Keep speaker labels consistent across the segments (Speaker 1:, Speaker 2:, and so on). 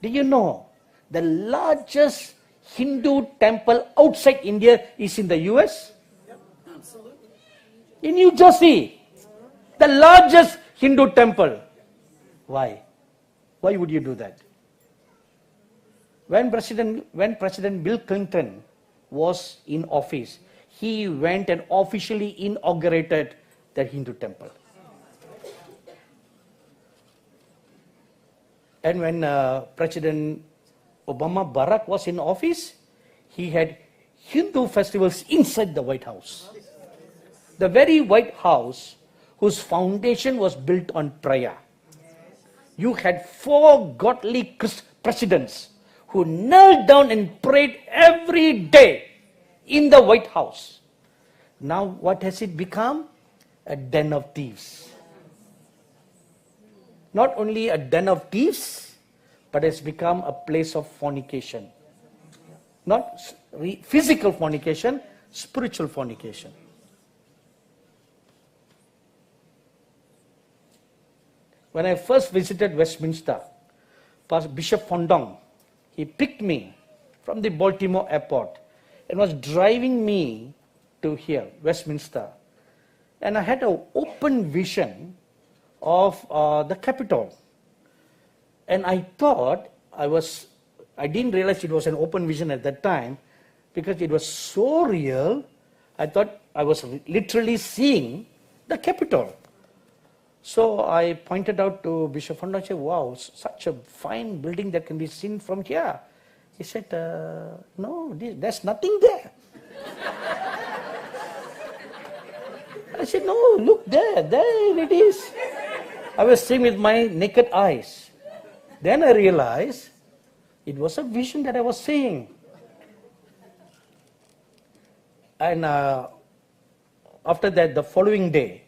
Speaker 1: Do you know the largest Hindu temple outside India is in the US?
Speaker 2: Yep, absolutely.
Speaker 1: In New Jersey. The largest Hindu temple. Why? Why would you do that? When President Bill Clinton was in office, he went and officially inaugurated the Hindu temple. And when President Barack was in office, he had Hindu festivals inside the White House. The very White House whose foundation was built on prayer. You had 4 godly presidents who knelt down and prayed every day in the White House. Now what has it become? A den of thieves. Not only a den of thieves, but it's become a place of fornication. Not physical fornication, spiritual fornication. When I first visited Westminster, Bishop Fondong, he picked me from the Baltimore airport and was driving me to here, Westminster. And I had an open vision of the Capitol. And I thought I didn't realize it was an open vision at that time because it was so real. I thought I was literally seeing the Capitol. So I pointed out to Bishop Fondong, I said, wow, such a fine building that can be seen from here. He said, no, there's nothing there. I said, no, look there it is. I was seeing with my naked eyes. Then I realized it was a vision that I was seeing. And after that, the following day,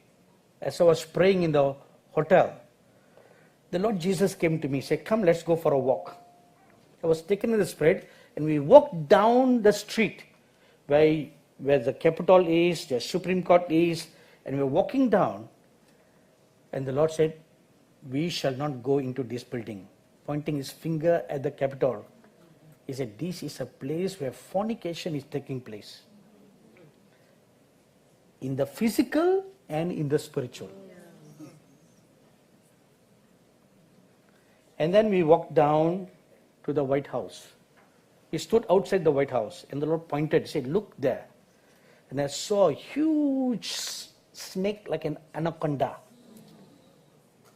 Speaker 1: as I was praying in the hotel, the Lord Jesus came to me and said, come, let's go for a walk. I was taken in the Spirit, and we walked down the street where the Capitol is, the Supreme Court is, and we were walking down, and the Lord said, we shall not go into this building, pointing his finger at the Capitol. He said, this is a place where fornication is taking place. In the physical and in the spiritual. And then we walked down to the White House. We stood outside the White House, and the Lord pointed, said, look there. And I saw a huge snake like an anaconda.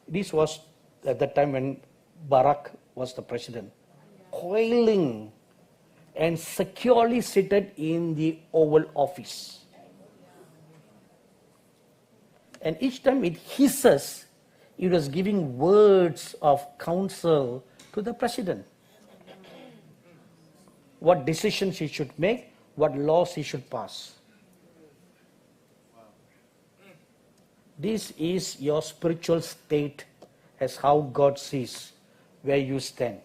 Speaker 1: This was at the time when Barack was the president, coiling and securely seated in the Oval Office. And each time it hisses, it was giving words of counsel to the president. What decisions he should make, what laws he should pass. This is your spiritual state as how God sees where you stand.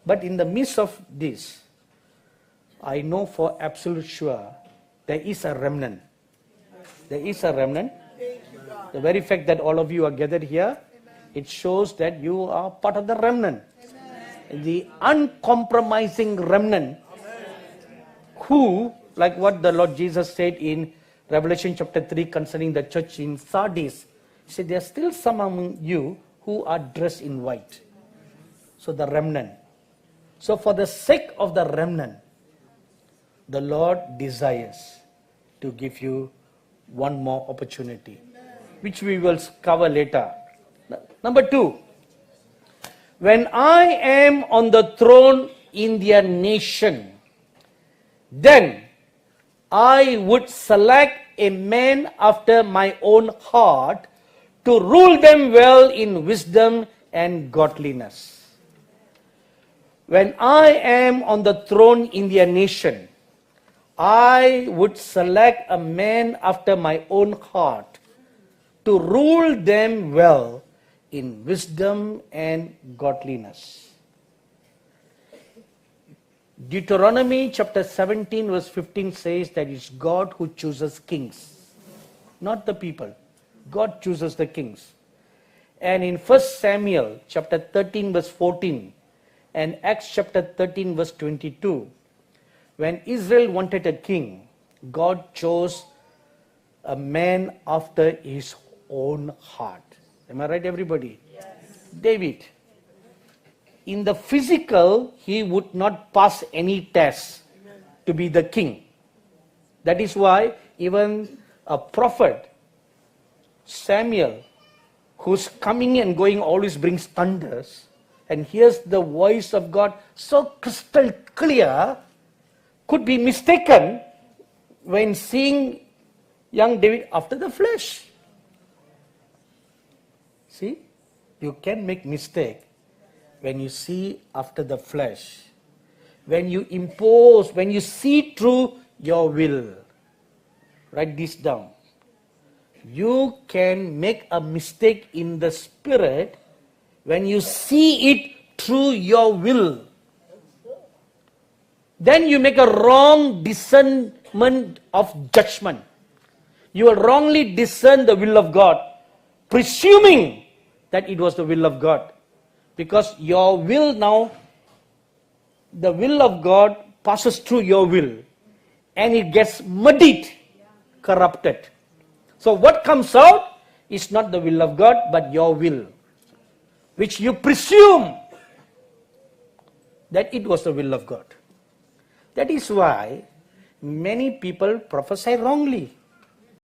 Speaker 1: But in the midst of this, I know for absolute sure there is a remnant. There is a remnant. The very fact that all of you are gathered here, it shows that you are part of the remnant. The uncompromising remnant who, like what the Lord Jesus said in Revelation chapter 3 concerning the church in Sardis, he said, there are still some among you who are dressed in white. So the remnant. So for the sake of the remnant, the Lord desires to give you one more opportunity, which we will cover later. Number 2, when I am on the throne in their nation, then I would select a man after my own heart to rule them well in wisdom and godliness. When I am on the throne in their nation, I would select a man after my own heart to rule them well in wisdom and godliness. Deuteronomy chapter 17 verse 15 says that it's God who chooses kings, not the people. God chooses the kings. And in 1 Samuel chapter 13 verse 14 and Acts chapter 13 verse 22, when Israel wanted a king, God chose a man after his own heart. Am I right, everybody?
Speaker 2: Yes.
Speaker 1: David. In the physical, he would not pass any test to be the king. That is why even a prophet, Samuel, who's coming and going always brings thunders and hears the voice of God so crystal clear, could be mistaken when seeing young David after the flesh. See, you can make mistake when you see after the flesh. When you impose, when you see through your will. Write this down. You can make a mistake in the spirit when you see it through your will. Then you make a wrong discernment of judgment. You will wrongly discern the will of God, presuming that it was the will of God. Because your will now, the will of God passes through your will and it gets muddied, corrupted. So what comes out is not the will of God but your will, which you presume that it was the will of God. That is why many people prophesy wrongly.